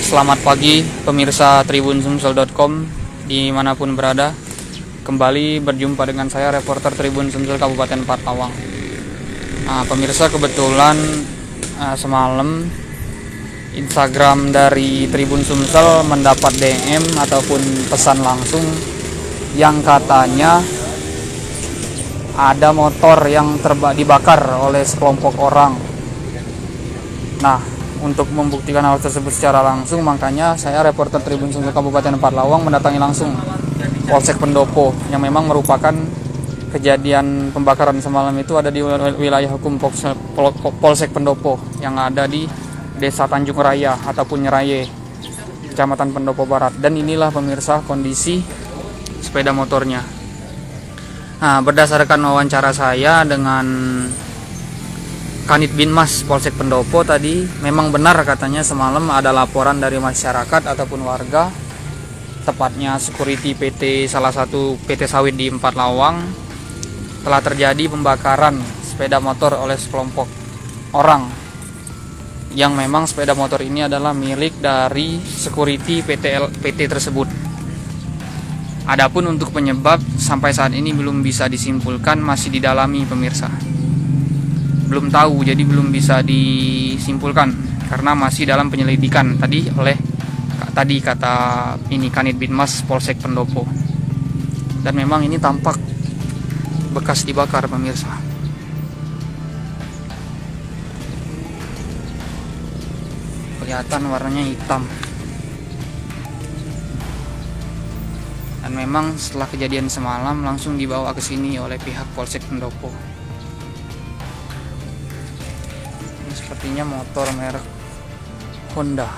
Selamat pagi pemirsa tribunsumsel.com dimanapun berada. Kembali berjumpa dengan saya, reporter Tribun Sumsel Kabupaten Partawang. Nah, pemirsa, kebetulan semalam Instagram dari Tribun Sumsel mendapat DM ataupun pesan langsung yang katanya ada motor yang dibakar oleh sekelompok orang. Nah, untuk membuktikan hal tersebut secara langsung, makanya saya, reporter Tribun Sumsel Kabupaten Partawang, mendatangi langsung Polsek Pendopo, yang memang merupakan kejadian pembakaran semalam itu ada di wilayah hukum Polsek Pendopo yang ada di Desa Tanjung Raya ataupun Nyeraye, Kecamatan Pendopo Barat. Dan inilah pemirsa kondisi sepeda motornya. Nah, berdasarkan wawancara saya dengan Kanit Binmas Polsek Pendopo tadi, memang benar katanya semalam ada laporan dari masyarakat ataupun warga, tepatnya security PT salah satu PT sawit di Empat Lawang, telah terjadi pembakaran sepeda motor oleh sekelompok orang, yang memang sepeda motor ini adalah milik dari security PT tersebut. Adapun untuk penyebab sampai saat ini belum bisa disimpulkan, masih didalami pemirsa. Belum tahu, jadi belum bisa disimpulkan karena masih dalam penyelidikan tadi kata ini Kanit Binmas Polsek Pendopo. Dan memang ini tampak bekas dibakar pemirsa. Kelihatan warnanya hitam. Dan memang setelah kejadian semalam langsung dibawa ke sini oleh pihak Polsek Pendopo. Sepertinya motor merek Honda.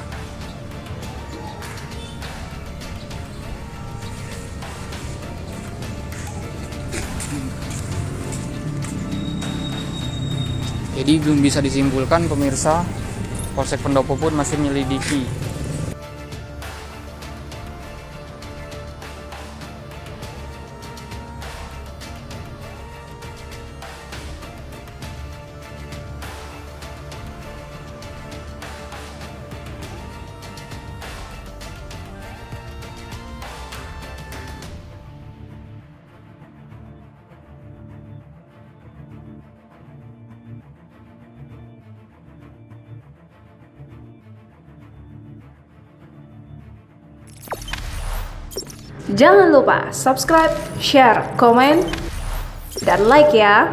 Jadi belum bisa disimpulkan pemirsa, Polsek Pendopo pun masih menyelidiki. Jangan lupa subscribe, share, komen, dan like ya.